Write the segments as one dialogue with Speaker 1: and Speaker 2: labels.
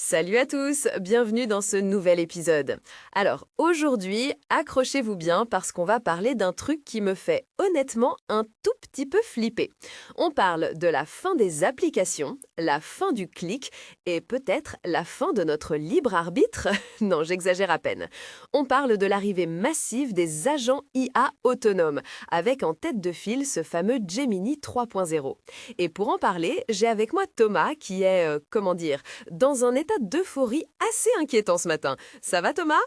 Speaker 1: Salut à tous, bienvenue dans ce nouvel épisode. Alors aujourd'hui, accrochez-vous bien parce qu'on va parler d'un truc qui me fait honnêtement un tout petit peu flipper. On parle de la fin des applications, la fin du clic et peut-être la fin de notre libre arbitre. Non, j'exagère à peine. On parle de l'arrivée massive des agents IA autonomes, avec en tête de file ce fameux Gemini 3.0. Et pour en parler, j'ai avec moi Thomas qui est, dans un état d'euphorie assez inquiétant ce matin. Ça va Thomas?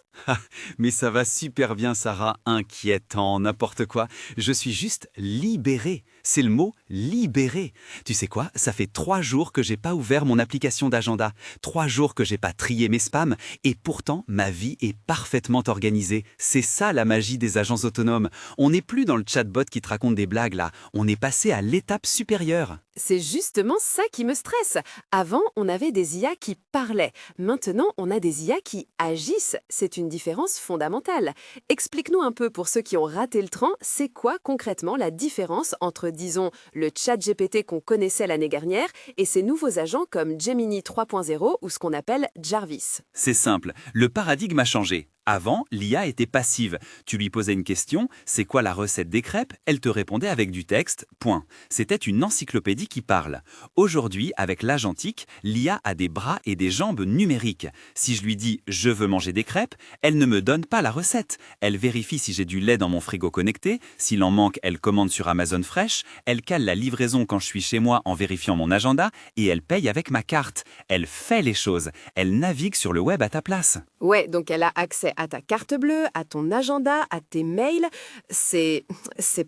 Speaker 2: Mais ça va super bien, Sarah. Inquiétant, n'importe quoi. Je suis juste libéré. C'est le mot libéré. Tu sais quoi? Ça fait 3 jours que j'ai pas ouvert mon application d'agenda. 3 jours que j'ai pas trié mes spams. Et pourtant, ma vie est parfaitement organisée. C'est ça la magie des agents autonomes. On n'est plus dans le chatbot qui te raconte des blagues là. On est passé à l'étape supérieure.
Speaker 1: C'est justement ça qui me stresse. Avant, on avait des IA qui parlaient. Maintenant, on a des IA qui agissent. C'est une différence fondamentale. Explique-nous un peu pour ceux qui ont raté le train, c'est quoi concrètement la différence entre, disons, le chat GPT qu'on connaissait l'année dernière et ces nouveaux agents comme Gemini 3.0 ou ce qu'on appelle Jarvis?
Speaker 2: C'est simple, le paradigme a changé. Avant, l'IA était passive. Tu lui posais une question, c'est quoi la recette des crêpes? Elle te répondait avec du texte, point. C'était une encyclopédie qui parle. Aujourd'hui, avec l'agentique, l'IA a des bras et des jambes numériques. Si je lui dis « je veux manger des crêpes », elle ne me donne pas la recette. Elle vérifie si j'ai du lait dans mon frigo connecté, s'il en manque, elle commande sur Amazon Fresh, elle cale la livraison quand je suis chez moi en vérifiant mon agenda et elle paye avec ma carte. Elle fait les choses. Elle navigue sur le web à ta place.
Speaker 1: Ouais, donc elle a accès à ta carte bleue, à ton agenda, à tes mails. C'est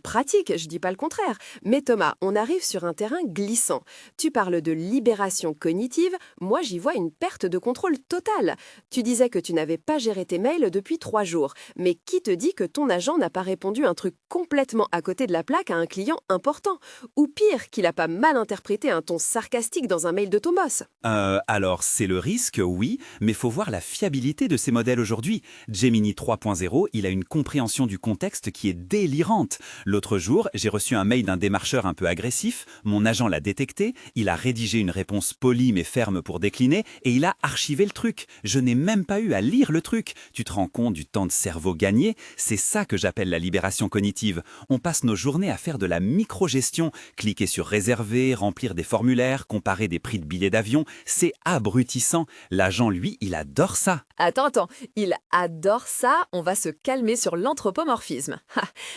Speaker 1: pratique, je dis pas le contraire. Mais Thomas, on arrive sur un terrain glissant. Tu parles de libération cognitive, moi j'y vois une perte de contrôle totale. Tu disais que tu n'avais pas géré tes mails depuis 3 jours. Mais qui te dit que ton agent n'a pas répondu un truc complètement à côté de la plaque à un client important? Ou pire, qu'il a pas mal interprété un ton sarcastique dans un mail de ton boss?
Speaker 2: Alors, c'est le risque, oui, mais faut voir la fiabilité de ces modèles aujourd'hui. Gemini 3.0, il a une compréhension du contexte qui est délirante. L'autre jour, j'ai reçu un mail d'un démarcheur un peu agressif, mon agent l'a détecté, il a rédigé une réponse polie mais ferme pour décliner et il a archivé le truc. Je n'ai même pas eu à lire le truc. Tu te rends compte du temps de cerveau gagné? C'est ça que j'appelle la libération cognitive. On passe nos journées à faire de la microgestion, cliquer sur réserver, remplir des formulaires, comparer des prix de billets d'avion. C'est abrutissant. L'agent, lui, il adore ça.
Speaker 1: Attends, il adore ça, on va se calmer sur l'anthropomorphisme.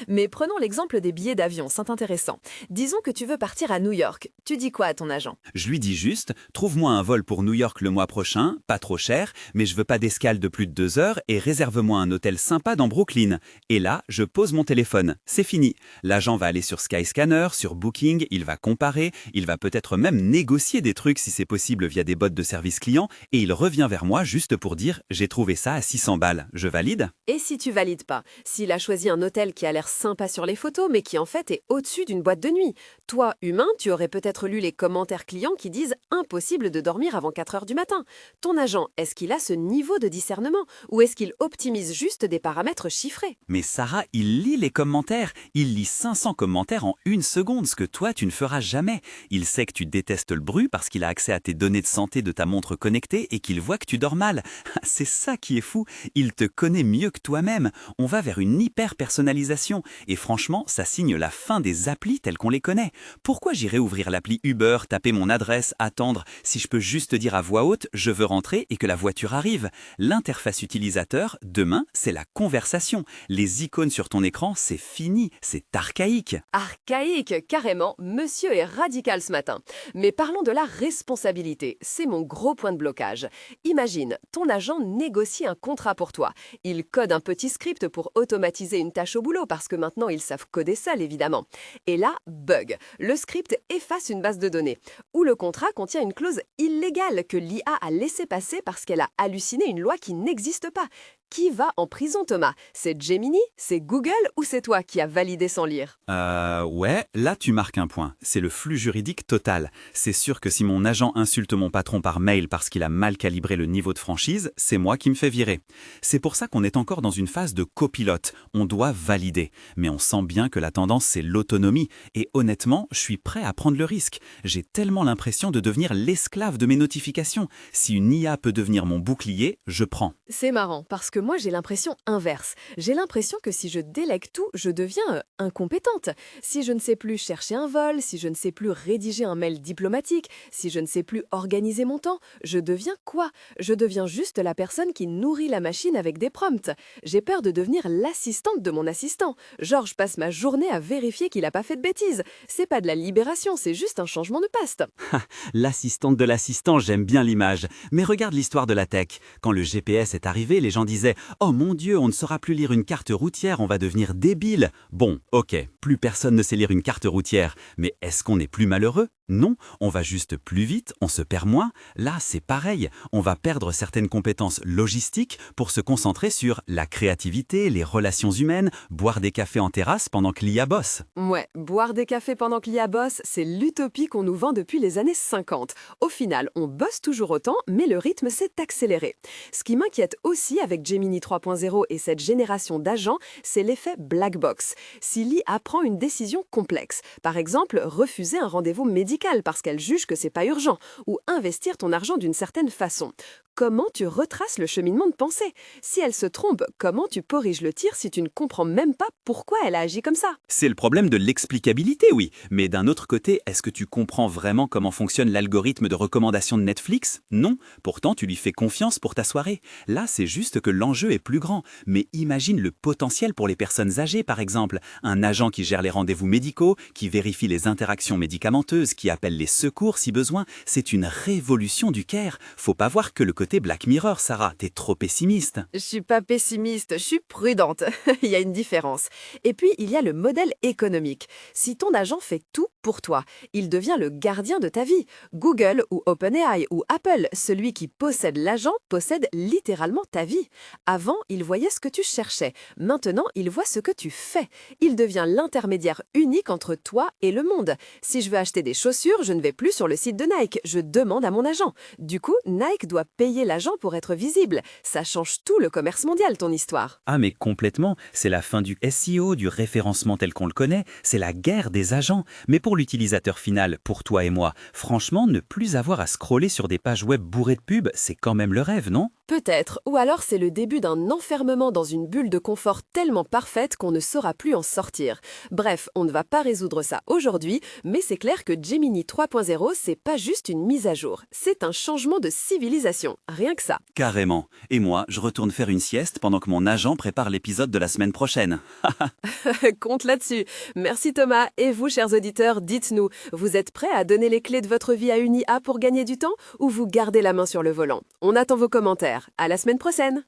Speaker 1: Mais prenons l'exemple des billets d'avion, c'est intéressant. Disons que tu veux partir à New York, tu dis quoi à ton agent?
Speaker 2: Je lui dis juste, trouve-moi un vol pour New York le mois prochain, pas trop cher, mais je veux pas d'escale de plus de 2 heures et réserve-moi un hôtel sympa dans Brooklyn. Et là, je pose mon téléphone. C'est fini. L'agent va aller sur Skyscanner, sur Booking, il va comparer, il va peut-être même négocier des trucs si c'est possible via des bots de service client et il revient vers moi juste pour dire « j'ai trouvé ça à 600 balles, je valide ?»
Speaker 1: Et si tu valides pas? S'il a choisi un hôtel qui a l'air sympa sur les photos, mais qui en fait est au-dessus d'une boîte de nuit. Toi, humain, tu aurais peut-être lu les commentaires clients qui disent « impossible de dormir avant 4 heures du matin ». Ton agent, est-ce qu'il a ce niveau de discernement? Ou est-ce qu'il optimise juste des paramètres chiffrés?
Speaker 2: Mais Sarah, il lit les commentaires. Il lit 500 commentaires en 1 seconde, ce que toi, tu ne feras jamais. Il sait que tu détestes le bruit parce qu'il a accès à tes données de santé de ta montre connectée et qu'il voit que tu dors mal. C'est ça qui est fou. Il te connaît mieux que toi-même. On va vers une hyper-personnalisation. Et franchement, ça signe la fin des applis telles qu'on les connaît. Pourquoi j'irais ouvrir l'appli Uber, taper mon adresse, attendre, si je peux juste dire à voix haute « je veux rentrer » et que la voiture arrive? L'interface utilisateur, demain, c'est la conversation. Les icônes sur ton écran, c'est fini, c'est archaïque.
Speaker 1: Archaïque, carrément, monsieur est radical ce matin. Mais parlons de la responsabilité, c'est mon gros point de blocage. Imagine, ton agent négocie un contrat pour toi. Il code un petit script pour automatiser une tâche au boulot parce que maintenant ils savent coder seul évidemment. Et là, bug. Le script efface une base de données. Ou le contrat contient une clause illégale que l'IA a laissé passer parce qu'elle a halluciné une loi qui n'existe pas. Qui va en prison, Thomas? C'est Gemini, c'est Google ou c'est toi qui as validé sans lire?
Speaker 2: Ouais, là tu marques un point. C'est le flux juridique total. C'est sûr que si mon agent insulte mon patron par mail parce qu'il a mal calibré le niveau de franchise, c'est moi qui me fais virer. C'est pour ça qu'on est encore dans une phase de copilote. On doit valider. Mais on sent bien que la tendance c'est l'autonomie. Et honnêtement, je suis prêt à prendre le risque. J'ai tellement l'impression de devenir l'esclave de mes notifications. Si une IA peut devenir mon bouclier, je prends.
Speaker 1: C'est marrant, parce que moi j'ai l'impression inverse. J'ai l'impression que si je délègue tout, je deviens incompétente. Si je ne sais plus chercher un vol, si je ne sais plus rédiger un mail diplomatique, si je ne sais plus organiser mon temps, je deviens quoi? Je deviens juste la personne qui nourrit la machine avec des prompts. J'ai peur de devenir l'assistante de mon assistant. Genre, je passe ma journée à vérifier qu'il n'a pas fait de bêtises. C'est pas de la libération, c'est juste un changement de paste.
Speaker 2: L'assistante de l'assistant, j'aime bien l'image. Mais regarde l'histoire de la tech. Quand le GPS est arrivé, les gens disaient « Oh mon Dieu, on ne saura plus lire une carte routière, on va devenir débile !» Bon, ok, plus personne ne sait lire une carte routière. Mais est-ce qu'on est plus malheureux? Non, on va juste plus vite, on se perd moins. Là, c'est pareil. On va perdre certaines compétences logistiques pour se concentrer sur la créativité, les relations humaines, boire des cafés en terrasse pendant que l'IA bosse.
Speaker 1: Ouais, boire des cafés pendant que l'IA bosse, c'est l'utopie qu'on nous vend depuis les années 50. Au final, on bosse toujours autant, mais le rythme s'est accéléré. Ce qui m'inquiète aussi avec Gemini 3.0 et cette génération d'agents, c'est l'effet black box. Si l'IA prend une décision complexe, par exemple, refuser un rendez-vous médical parce qu'elle juge que c'est pas urgent, ou investir ton argent d'une certaine façon. Comment tu retraces le cheminement de pensée? Si elle se trompe, comment tu corriges le tir si tu ne comprends même pas pourquoi elle a agi comme ça?
Speaker 2: C'est le problème de l'explicabilité, oui. Mais d'un autre côté, est-ce que tu comprends vraiment comment fonctionne l'algorithme de recommandation de Netflix? Non. Pourtant, tu lui fais confiance pour ta soirée. Là, c'est juste que l'enjeu est plus grand. Mais imagine le potentiel pour les personnes âgées, par exemple. Un agent qui gère les rendez-vous médicaux, qui vérifie les interactions médicamenteuses, qui appelle les secours si besoin. C'est une révolution du care. Faut pas voir que le côté Black Mirror, Sarah. T'es trop pessimiste.
Speaker 1: Je suis pas pessimiste, je suis prudente. Il y a une différence. Et puis, il y a le modèle économique. Si ton agent fait tout pour toi, il devient le gardien de ta vie. Google ou OpenAI ou Apple, celui qui possède l'agent, possède littéralement ta vie. Avant, il voyait ce que tu cherchais. Maintenant, il voit ce que tu fais. Il devient l'intermédiaire unique entre toi et le monde. Si je veux acheter des chaussures, je ne vais plus sur le site de Nike. Je demande à mon agent. Du coup, Nike doit payer l'agent pour être visible. Ça change tout le commerce mondial, ton histoire.
Speaker 2: Ah mais complètement, c'est la fin du SEO, du référencement tel qu'on le connaît, c'est la guerre des agents. Mais pour l'utilisateur final, pour toi et moi, franchement, ne plus avoir à scroller sur des pages web bourrées de pubs, c'est quand même le rêve, non?
Speaker 1: Peut-être, ou alors c'est le début d'un enfermement dans une bulle de confort tellement parfaite qu'on ne saura plus en sortir. Bref, on ne va pas résoudre ça aujourd'hui, mais c'est clair que Gemini 3.0, c'est pas juste une mise à jour, c'est un changement de civilisation, rien que ça.
Speaker 2: Carrément. Et moi, je retourne faire une sieste pendant que mon agent prépare l'épisode de la semaine prochaine.
Speaker 1: Compte là-dessus. Merci Thomas, et vous chers auditeurs, dites-nous, vous êtes prêts à donner les clés de votre vie à une IA pour gagner du temps ou vous gardez la main sur le volant? On attend vos commentaires. À la semaine prochaine!